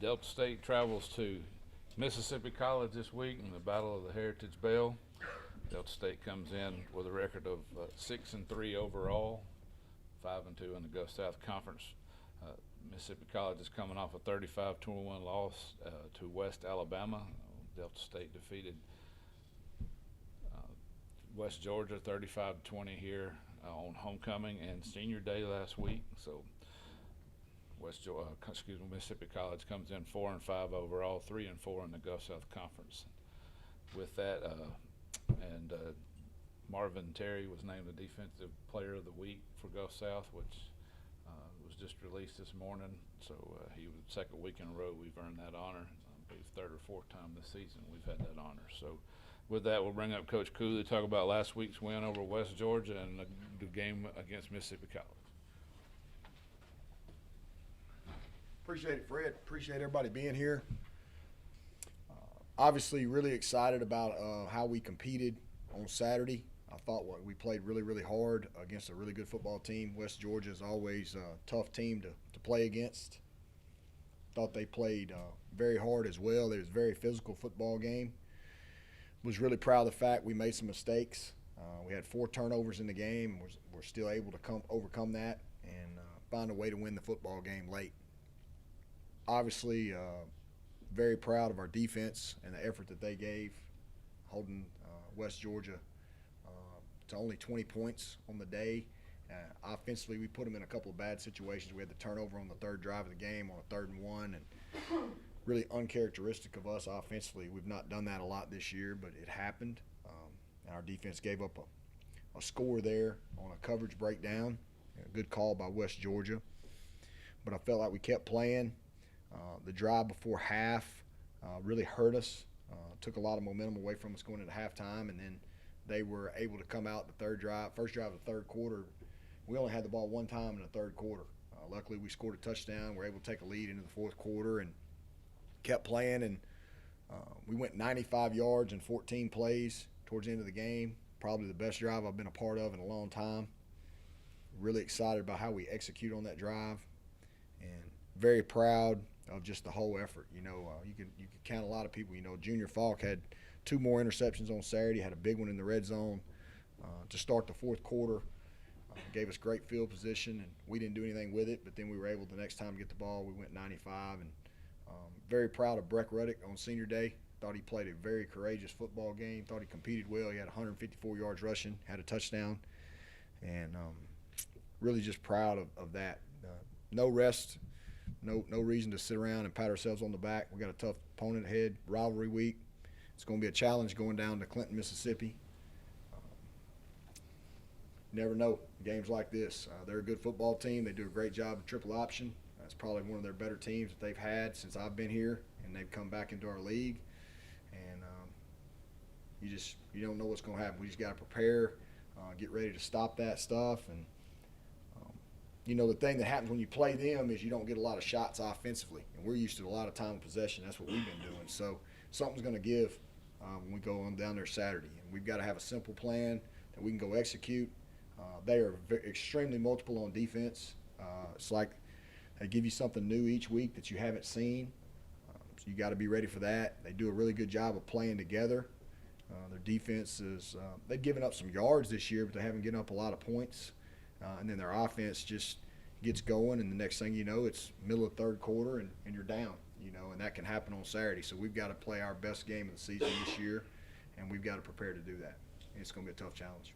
Delta State travels to Mississippi College this week in the Battle of the Heritage Bell. Delta State comes in with a record of 6-3 overall, 5-2 in the Gulf South Conference. Mississippi College is coming off a 35-21 loss to West Alabama. Delta State defeated West Georgia 35-20 here on homecoming and senior day last week. So Mississippi College comes in 4-5 overall, 3-4 in the Gulf South Conference. With that, Marvin Terry was named the Defensive Player of the Week for Gulf South, which was just released this morning. So he was the second week in a row we've earned that honor. I believe third or fourth time this season we've had that honor. So with that, we'll bring up Coach Cooley to talk about last week's win over West Georgia and the game against Mississippi College. Appreciate it, Fred. Appreciate everybody being here. Obviously, really excited about how we competed on Saturday. I thought we played really, really hard against a really good football team. West Georgia is always a tough team to play against. Thought they played very hard as well. It was a very physical football game. Was really proud of the fact we made some mistakes. We had 4 turnovers in the game. We're still able to overcome that and find a way to win the football game late. Obviously, very proud of our defense and the effort that they gave, holding West Georgia to only 20 points on the day. Offensively, we put them in a couple of bad situations. We had the turnover on the third drive of the game on a 3rd and 1, and really uncharacteristic of us offensively. We've not done that a lot this year, but it happened. And our defense gave up a score there on a coverage breakdown. A good call by West Georgia. But I felt like we kept playing. The drive before half really hurt us. Took a lot of momentum away from us going into halftime, and then they were able to come out the first drive of the third quarter. We only had the ball one time in the third quarter. Luckily, we scored a touchdown. We were able to take a lead into the fourth quarter and kept playing. And we went 95 yards in 14 plays towards the end of the game. Probably the best drive I've been a part of in a long time. Really excited about how we execute on that drive, and very proud of just the whole effort. You can count a lot of people. Junior Falk had 2 more interceptions on Saturday, had a big one in the red zone to start the fourth quarter. Gave us great field position, and we didn't do anything with it, but then we were able the next time to get the ball. We went 95, and very proud of Breck Ruddick on senior day. Thought he played a very courageous football game. Thought he competed well. He had 154 yards rushing, had a touchdown, and really just proud of that. No rest. No reason to sit around and pat ourselves on the back. We got a tough opponent ahead, rivalry week. It's going to be a challenge going down to Clinton, Mississippi. Never know games like this. They're a good football team. They do a great job of triple option. It's probably one of their better teams that they've had since I've been here, and they've come back into our league. And you don't know what's going to happen. We just got to prepare, get ready to stop that stuff. And the thing that happens when you play them is you don't get a lot of shots offensively, and we're used to a lot of time possession. That's what we've been doing. So something's going to give when we go on down there Saturday, and we've got to have a simple plan that we can go execute. They are extremely multiple on defense. It's like they give you something new each week that you haven't seen. So you got to be ready for that. They do a really good job of playing together. Their defense is they've given up some yards this year, but they haven't given up a lot of points. And then their offense just gets going, and the next thing you know, it's middle of third quarter, and you're down, and that can happen on Saturday. So we've got to play our best game of the season this year, and we've got to prepare to do that. And it's going to be a tough challenge.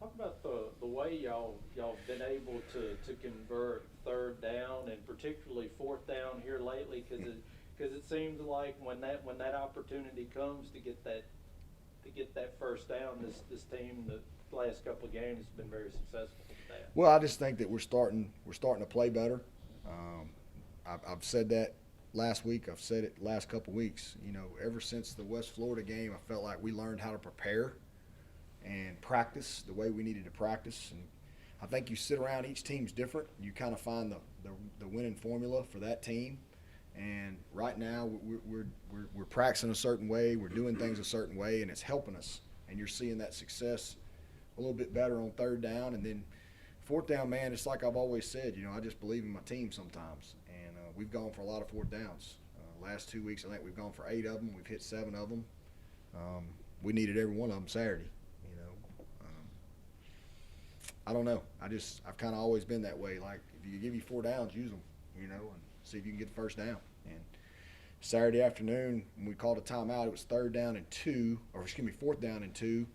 Talk about the way y'all been able to convert third down and particularly fourth down here lately, because it seems like when that opportunity comes to get that first down, this team the last couple of games has been very successful with that. Well, I just think that we're starting to play better. I've said that last week. I've said it last couple of weeks. Ever since the West Florida game, I felt like we learned how to prepare and practice the way we needed to practice. And I think you sit around, each team's different. You kind of find the winning formula for that team. And right now we're practicing a certain way, we're doing things a certain way, and it's helping us. And you're seeing that success a little bit better on third down. And then fourth down, man, it's like I've always said, I just believe in my team sometimes. And we've gone for a lot of fourth downs. Last 2 weeks, I think we've gone for 8 of them. We've hit 7 of them. We needed every one of them Saturday. I don't know. I've kind of always been that way. Like, if you give you 4 downs, use them, and see if you can get the first down. And Saturday afternoon, when we called a timeout, it was 4th down and 2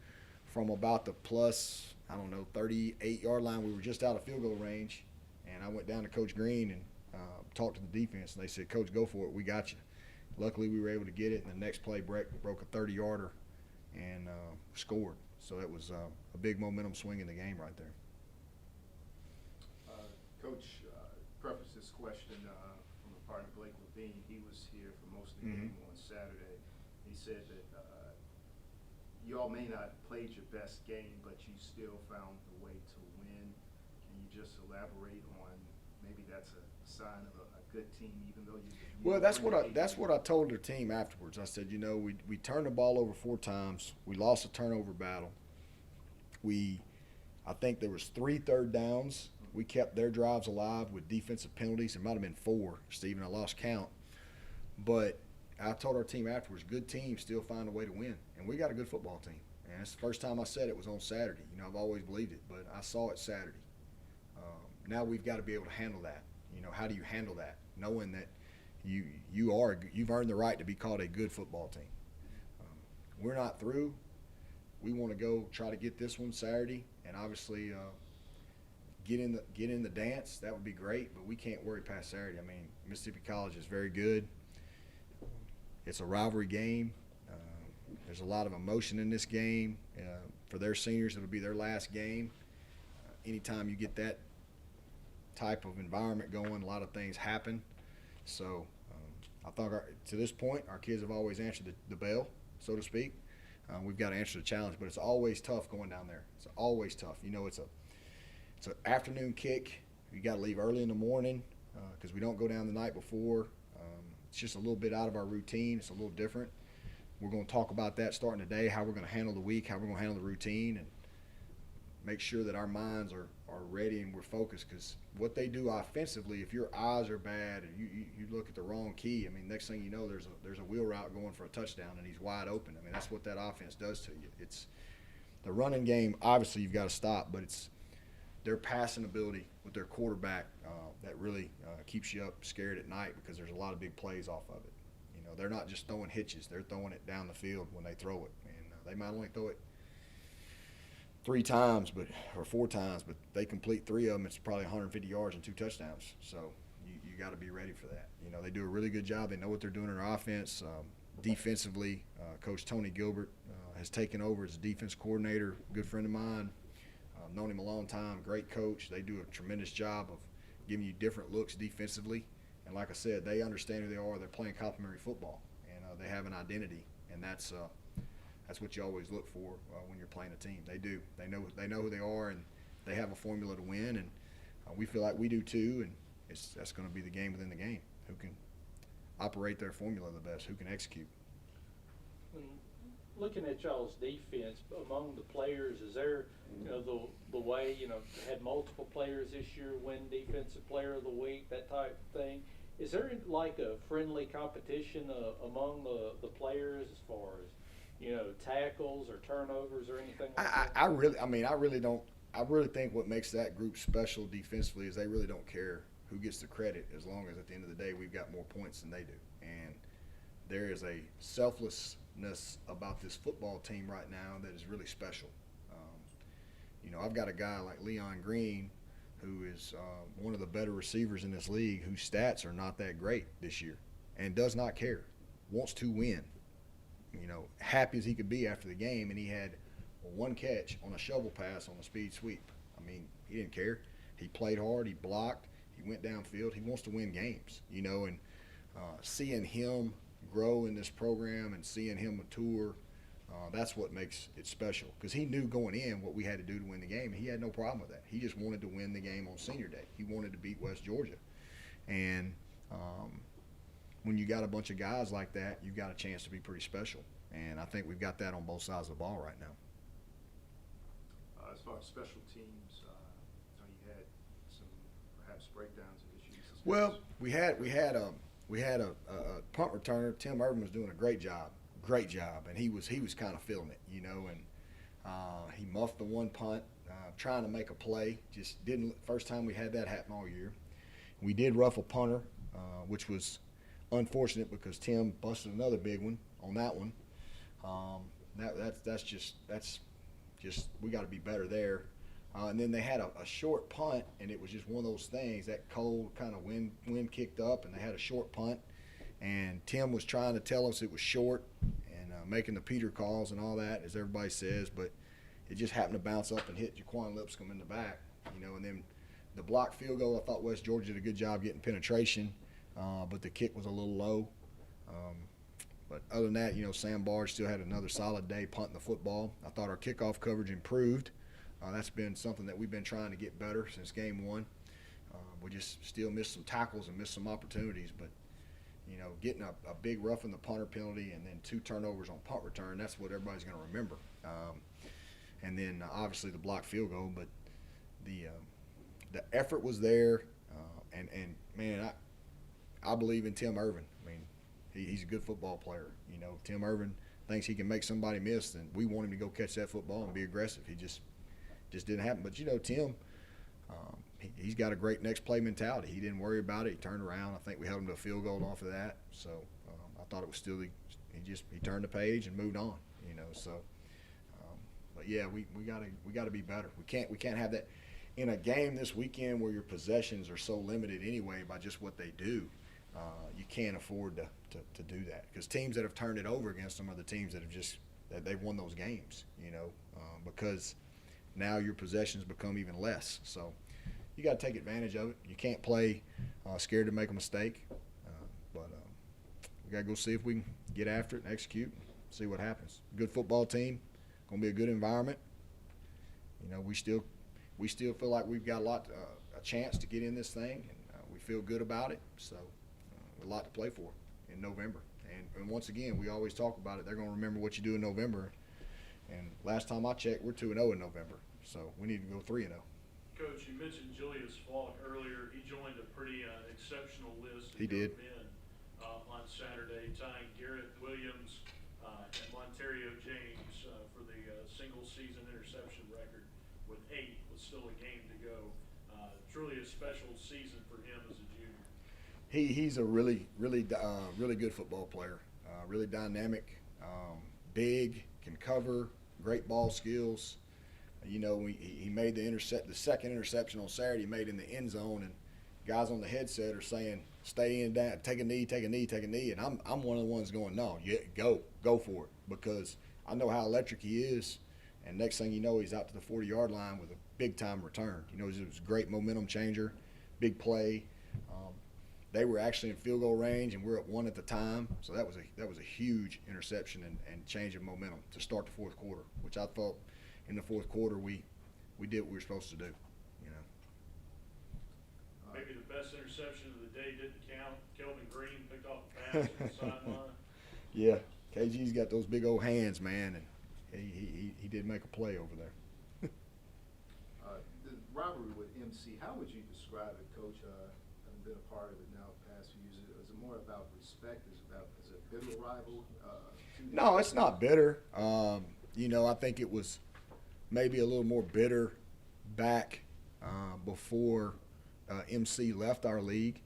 from about the plus, 38-yard line. We were just out of field goal range, and I went down to Coach Green and talked to the defense, and they said, "Coach, go for it. We got you." Luckily, we were able to get it, and the next play, Breck broke a 30-yarder and scored. So it was a big momentum swing in the game right there. Coach, preface this question from a partner, Blake Levine. He was here for most of the game on Saturday. He said that you all may not played your best game, but you still found the way to win. Can you just elaborate on maybe that's a sign of a good team, even though you? Well, that's what I told the team afterwards. I said, we turned the ball over 4 times. We lost a turnover battle. I think there was 3 third downs. We kept their drives alive with defensive penalties. It might have been 4, Stephen. I lost count. But I told our team afterwards, good teams still find a way to win. And we got a good football team. And it's the first time I said it was on Saturday. I've always believed it, but I saw it Saturday. Now we've got to be able to handle that. How do you handle that? Knowing that you've earned the right to be called a good football team. We're not through. We want to go try to get this one Saturday, and obviously get in the dance. That would be great, but we can't worry past Saturday. Mississippi College is very good. It's a rivalry game. There's a lot of emotion in this game. For their seniors, it'll be their last game. Anytime you get that type of environment going, a lot of things happen. So I thought to this point, our kids have always answered the bell, so to speak. We've got to answer the challenge, but it's always tough going down there. It's always tough. It's an afternoon kick. You got to leave early in the morning because we don't go down the night before. It's just a little bit out of our routine. It's a little different. We're going to talk about that starting today, how we're going to handle the week, how we're going to handle the routine, and make sure that our minds are ready and we're focused, because what they do offensively, if your eyes are bad and you look at the wrong key, next thing you know, there's a wheel route going for a touchdown and he's wide open. That's what that offense does to you. It's the running game, obviously you've got to stop, but it's their passing ability with their quarterback that really keeps you up scared at night, because there's a lot of big plays off of it. They're not just throwing hitches, they're throwing it down the field when they throw it, and they might only throw it 3 times or 4 times, but they complete 3 of them. It's probably 150 yards and 2 touchdowns. So you got to be ready for that. They do a really good job. They know what they're doing in their offense. Defensively, Coach Tony Gilbert has taken over as defense coordinator. Good friend of mine. Known him a long time. Great coach. They do a tremendous job of giving you different looks defensively. And like I said, they understand who they are. They're playing complementary football, and they have an identity, and that's what you always look for when you're playing a team. They do. They know who they are, and they have a formula to win, and we feel like we do too. And that's going to be the game within the game. Who can operate their formula the best? Who can execute? Looking at y'all's defense, among the players, is there, the way, had multiple players this year win Defensive Player of the Week, that type of thing. Is there like a friendly competition among the players as far as, tackles or turnovers or anything like that? I really think what makes that group special defensively is they really don't care who gets the credit, as long as at the end of the day we've got more points than they do. And there is a selflessness about this football team right now that is really special. I've got a guy like Leon Green, who is one of the better receivers in this league, whose stats are not that great this year, and does not care, wants to win. Happy as he could be after the game, and he had 1 catch on a shovel pass on a speed sweep. He didn't care. He played hard. He blocked. He went downfield. He wants to win games, and seeing him grow in this program and seeing him mature, that's what makes it special, because he knew going in what we had to do to win the game, and he had no problem with that. He just wanted to win the game on Senior Day. He wanted to beat West Georgia. And when you got a bunch of guys like that, you've got a chance to be pretty special. And I think we've got that on both sides of the ball right now. As far as special teams, you had some perhaps breakdowns of issues. Well, we had we had a punt returner. Tim Irvin was doing a great job, and he was kind of feeling it, you know, and he muffed the one punt, trying to make a play. Just didn't. First time we had that happen all year. We did rough a punter, which was unfortunate because Tim busted another big one on that one. That's just we got to be better there. And then they had a short punt, and it was just one of those things, that cold kind of wind kicked up, and they had a short punt. And Tim was trying to tell us it was short and making the Peter calls and all that, as everybody says, but it just happened to bounce up and hit Jaquan Lipscomb in the back, you know. And then the blocked field goal, I thought West Georgia did a good job getting penetration, but the kick was a little low. But other than that, you know, Sam Barge still had another solid day punting the football. I thought our kickoff coverage improved. That's been something that we've been trying to get better since game one. We just still missed some tackles and missed some opportunities. But, you know, getting a big roughing the punter penalty and then 2 turnovers on punt return, that's what everybody's going to remember. And then obviously the blocked field goal. But the effort was there. And man, I believe in Tim Irvin. I mean, he's a good football player. You know, Tim Irvin thinks he can make somebody miss, and we want him to go catch that football and be aggressive. He just didn't happen. But, you know, Tim, he's got a great next play mentality. He didn't worry about it. He turned around. I think we held him to a field goal off of that. So I thought it was still he turned the page and moved on, you know. So, but yeah, we gotta be better. We can't have that in a game this weekend where your possessions are so limited anyway by just what they do. You can't afford to do that, because teams that have turned it over against them are the teams that they've won those games, you know, because now your possessions become even less. So you got to take advantage of it. You can't play scared to make a mistake. But we got to go see if we can get after it and execute and see what happens. Good football team, going to be a good environment. You know, we still feel like we've got a chance to get in this thing, and we feel good about it. So a lot to play for in November. And once again, we always talk about it. They're going to remember what you do in November. And last time I checked, we're 2-0 in November, so we need to go 3-0. Coach, you mentioned Julius Falk earlier. He joined a pretty exceptional list of He did. men on Saturday, tying Garrett Williams and Monterio James for the single-season interception record with 8, with still a game to go. Truly a special season for him as a junior. He's a really good football player, really dynamic, big, can cover, great ball skills. You know, he made the second interception on Saturday. He made in the end zone, and guys on the headset are saying, "Stay in, down, take a knee, take a knee, take a knee." And I'm one of the ones going, "No, yeah, go for it," because I know how electric he is. And next thing you know, he's out to the 40-yard line with a big-time return. You know, it was a great momentum changer, big play. They were actually in field goal range, and we're at 1 at the time. So that was a huge interception and change of momentum to start the fourth quarter, which I thought in the fourth quarter we did what we were supposed to do. You know. Maybe the best interception of the day didn't count. Kelvin Green picked off a pass on the sideline. Yeah, KG's got those big old hands, man, and he did make a play over there. The rivalry with MC, how would you describe it, Coach? I've been a part of it now the past few years. Is it more about respect? Is it a bitter rival? No, it's not bitter. You know, I think it was maybe a little more bitter back before MC left our league.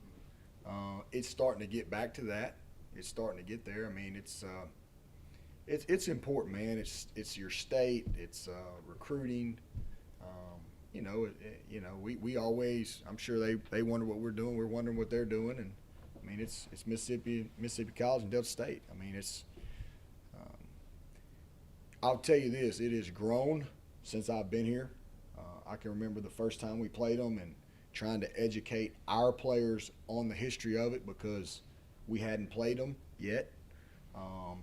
It's starting to get back to that. It's starting to get there. I mean, it's important, man. It's your state. It's recruiting. You know, we always. I'm sure they wonder what we're doing. We're wondering what they're doing, and I mean, it's Mississippi College and Delta State. I mean, it's. I'll tell you this: it has grown since I've been here. I can remember the first time we played them and trying to educate our players on the history of it because we hadn't played them yet. I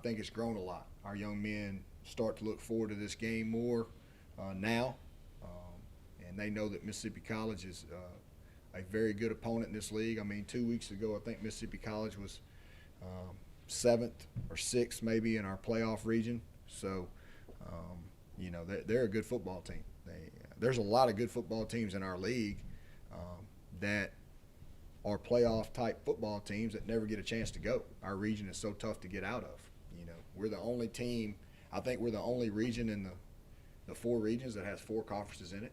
think it's grown a lot. Our young men start to look forward to this game more now, and they know that Mississippi College is a very good opponent in this league. I mean, 2 weeks ago, I think Mississippi College was 7th or 6th maybe in our playoff region. So, you know, they're a good football team. There's a lot of good football teams in our league that are playoff type football teams that never get a chance to go. Our region is so tough to get out of. You know, we're the only team. I think we're the only region in the 4 regions that has 4 conferences in it.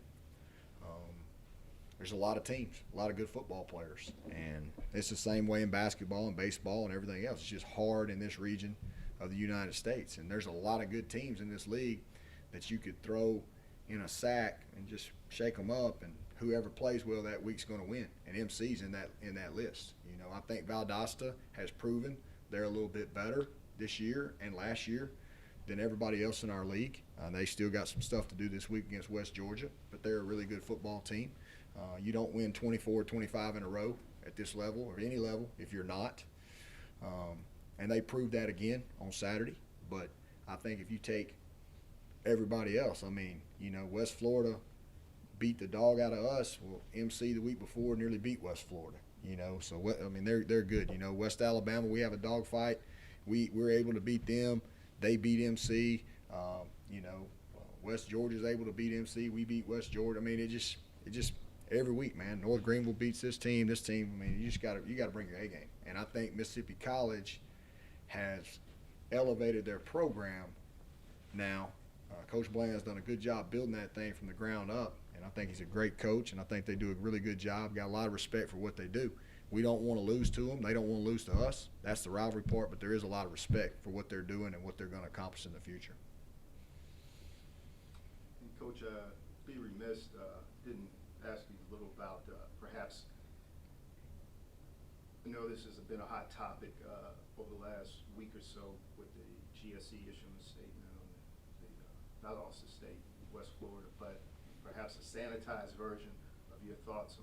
There's a lot of teams, a lot of good football players, and it's the same way in basketball and baseball and everything else. It's just hard in this region of the United States, and there's a lot of good teams in this league that you could throw in a sack and just shake them up, and whoever plays well that week's going to win. And MC's in that list. You know, I think Valdosta has proven they're a little bit better this year and last year than everybody else in our league. They still got some stuff to do this week against West Georgia, but they're a really good football team. You don't win 24 or 25 in a row at this level or any level if you're not. And they proved that again on Saturday. But I think if you take everybody else, I mean, you know, West Florida beat the dog out of us. Well, MC the week before nearly beat West Florida, you know. So, I mean, they're good. You know, West Alabama, we have a dog fight. We're able to beat them. They beat MC. You know, West Georgia's able to beat MC. We beat West Georgia. I mean, it just every week, man. North Greenville beats this team. I mean, you gotta bring your A game. And I think Mississippi College has elevated their program now. Coach Bland has done a good job building that thing from the ground up, and I think he's a great coach, and I think they do a really good job. Got a lot of respect for what they do. We don't want to lose to them. They don't want to lose to us. That's the rivalry part, but there is a lot of respect for what they're doing and what they're going to accomplish in the future. And Coach, be remiss, didn't ask you a little about perhaps, I know this has been a hot topic over the last week or so with the GSE issuing a statement on not Austin State, West Florida, but perhaps a sanitized version of your thoughts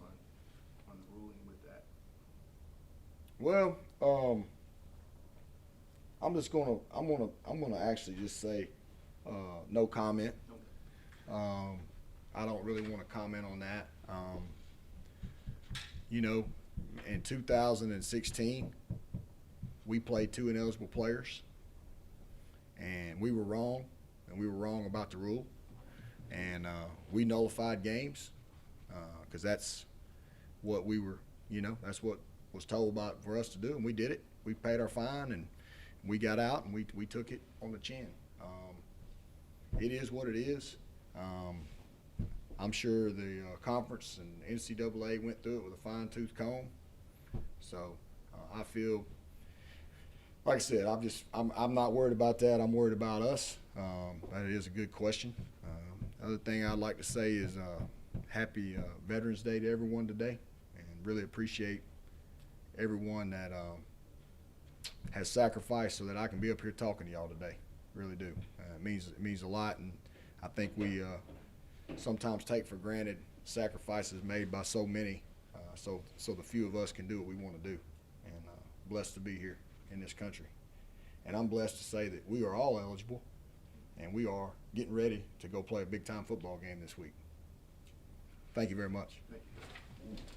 on the ruling with that. Well, I'm gonna actually just say no comment. Okay. I don't really want to comment on that. You know, in 2016, we played 2 ineligible players, and we were wrong, and we were wrong about the rule, and we nullified games because that's what we were, you know, that's what was told for us to do, and we did it. We paid our fine, and we got out, and we took it on the chin. It is what it is. I'm sure the conference and NCAA went through it with a fine-tooth comb. So I feel, like I said, I'm not worried about that. I'm worried about us. That is a good question. Other thing I'd like to say is happy Veterans Day to everyone today, and really appreciate everyone that has sacrificed so that I can be up here talking to y'all today. Really do. It means a lot, and I think we sometimes take for granted sacrifices made by so many, so the few of us can do what we want to do. And blessed to be here in this country. And I'm blessed to say that we are all eligible, and we are getting ready to go play a big-time football game this week. Thank you very much. Thank you.